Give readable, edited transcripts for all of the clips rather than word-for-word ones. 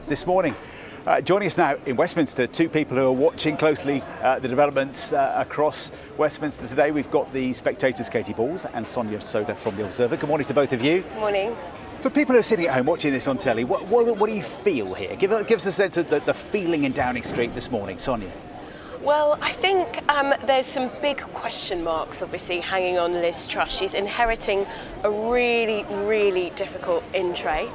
This morning. Joining us now in Westminster, two people who are watching closely the developments across Westminster today. We've got the Spectator's Katie Balls and Sonia Sodha from The Observer. Good morning to both of you. Good morning. For people who are sitting at home watching this on telly, what do you feel here? Give us a sense of the feeling in Downing Street this morning, Sonia. Well, I think there's some big question marks obviously hanging on Liz Truss. She's inheriting a really difficult in-tray,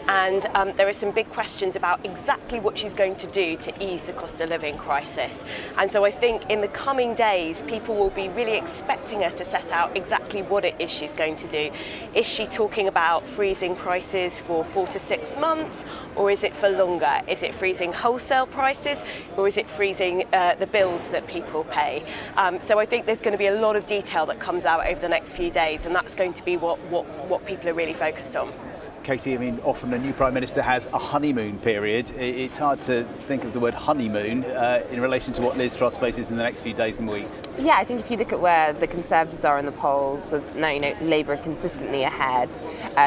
and there are some big questions about exactly what she's going to do to ease the cost of living crisis. And so I think in the coming days people will be really expecting her to set out exactly what it is she's going to do. Is she talking about freezing prices for 4 to 6 months, or is it for longer? Is it freezing wholesale prices, or is it freezing the bills that people pay? So I think there's going to be a lot of detail that comes out over the next few days, and that's going to be what people are really focused on. Katie, I mean, often a new Prime Minister has a honeymoon period. It's hard to think of the word honeymoon in relation to what Liz Truss faces in the next few days and weeks. Yeah, I think if you look at where the Conservatives are in the polls, there's now, Labour consistently ahead.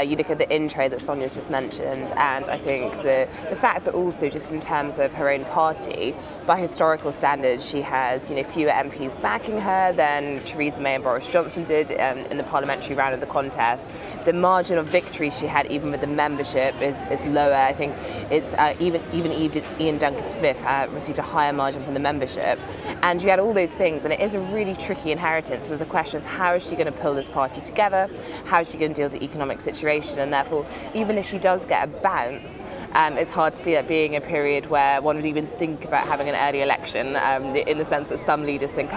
You look at the in-tray that Sonia's just mentioned, and I think the fact that also just in terms of her own party, by historical standards, she has fewer MPs backing her than Theresa May and Boris Johnson did in the parliamentary round of the contest. The margin of victory she had even with the membership is lower. I think it's even Ian Duncan-Smith received a higher margin from the membership, and you had all those things, and it is a really tricky inheritance. And there's a question: how is she going to pull this party together? How is she going to deal with the economic situation? And therefore, even if she does get a bounce, it's hard to see that being a period where one would even think about having an early election. In the sense that some leaders think,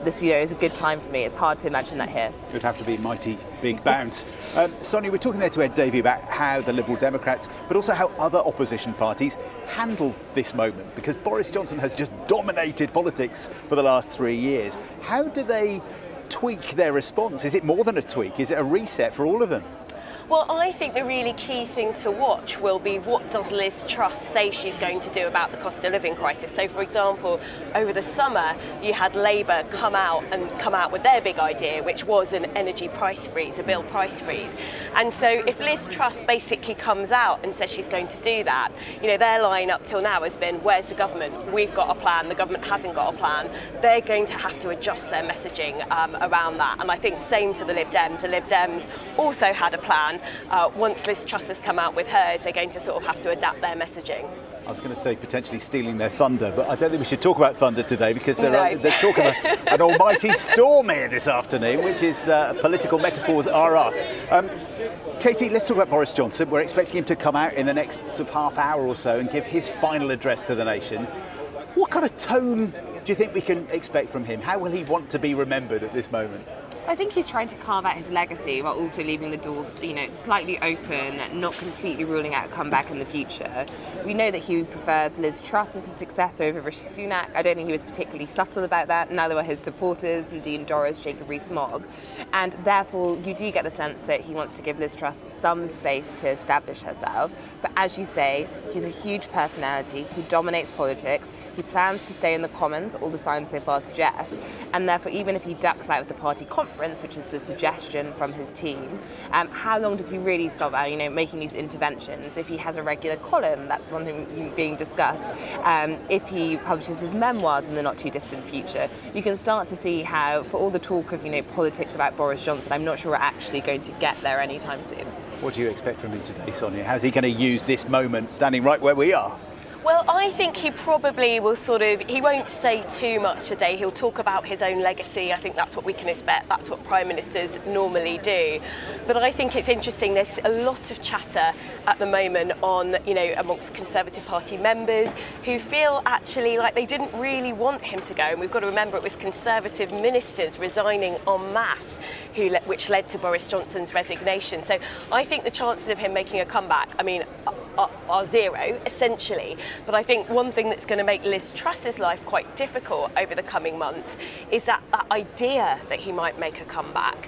this is a good time for me. It's hard to imagine that here. It would have to be a mighty big bounce. Sonia, we're talking there to Ed Davey about how the Liberal Democrats, but also how other opposition parties handle this moment, because Boris Johnson has just dominated politics for the last 3 years. How do they tweak their response? Is it more than a tweak? Is it a reset for all of them? Well, I think the really key thing to watch will be what does Liz Truss say she's going to do about the cost of living crisis. So, for example, over the summer, you had Labour come out with their big idea, which was an energy price freeze, a bill price freeze. And so if Liz Truss basically comes out and says she's going to do that, their line up till now has been, where's the government? We've got a plan, the government hasn't got a plan. They're going to have to adjust their messaging around that. And I think same for the Lib Dems. The Lib Dems also had a plan. Once Liz Truss has come out with hers, they're going to sort of have to adapt their messaging. I was going to say potentially stealing their thunder, but I don't think we should talk about thunder today, because there's talk of an almighty storm here this afternoon, which is political metaphors are us. Katie, let's talk about Boris Johnson. We're expecting him to come out in the next sort of half hour or so and give his final address to the nation. What kind of tone do you think we can expect from him? How will he want to be remembered at this moment? I think he's trying to carve out his legacy while also leaving the doors, slightly open, not completely ruling out a comeback in the future. We know that he prefers Liz Truss as a successor over Rishi Sunak. I don't think he was particularly subtle about that. Neither were his supporters, Nadine Dorries, Jacob Rees-Mogg. And therefore, you do get the sense that he wants to give Liz Truss some space to establish herself. But as you say, he's a huge personality. He dominates politics. He plans to stay in the Commons, all the signs so far suggest. And therefore, even if he ducks out of the party conference, which is the suggestion from his team, how long does he really stop making these interventions? If he has a regular column, that's one thing being discussed. If he publishes his memoirs in the not too distant future, you can start to see how, for all the talk of politics about Boris Johnson, I'm not sure we're actually going to get there anytime soon. What do you expect from him today, Sonia? How's he going to use this moment standing right where we are? Well, I think he probably will he won't say too much today. He'll talk about his own legacy. I think that's what we can expect. That's what Prime Ministers normally do. But I think it's interesting. There's a lot of chatter at the moment on, amongst Conservative Party members who feel actually like they didn't really want him to go. And we've got to remember it was Conservative ministers resigning en masse which led to Boris Johnson's resignation. So I think the chances of him making a comeback, are zero, essentially. But I think one thing that's going to make Liz Truss's life quite difficult over the coming months is that idea that he might make a comeback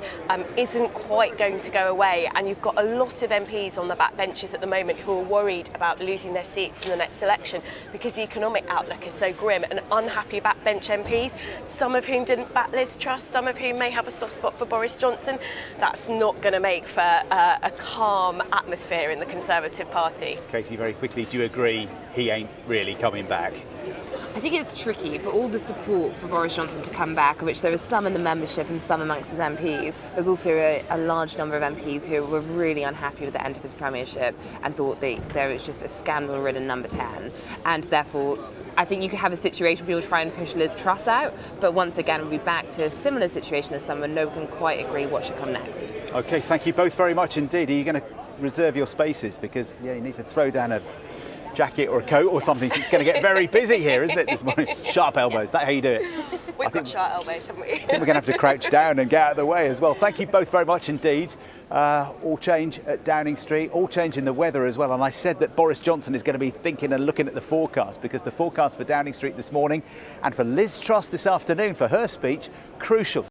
isn't quite going to go away. And you've got a lot of MPs on the backbenches at the moment who are worried about losing their seats in the next election because the economic outlook is so grim, and unhappy backbench MPs, some of whom didn't back Liz Truss, some of whom may have a soft spot for Boris Johnson. That's not going to make for a calm atmosphere in the Conservative Party. Katie, very quickly, do you agree he ain't really coming back? I think it's tricky for all the support for Boris Johnson to come back, of which there is some in the membership and some amongst his MPs. There's also a large number of MPs who were really unhappy with the end of his premiership and thought there was just a scandal-ridden number 10. And therefore, I think you could have a situation where people try and push Liz Truss out, but once again we'll be back to a similar situation as summer. No one can quite agree what should come next. OK, thank you both very much indeed. Are you going to reserve your spaces? Because, yeah, you need to throw down a jacket or a coat or something. It's going to get very busy here, isn't it, this morning? Sharp elbows, is that how you do it? We've got sharp elbows, haven't we? I think we're going to have to crouch down and get out of the way as well. Thank you both very much indeed. All change at Downing Street, all change in the weather as well. And I said that Boris Johnson is going to be thinking and looking at the forecast, because the forecast for Downing Street this morning and for Liz Truss this afternoon for her speech, crucial.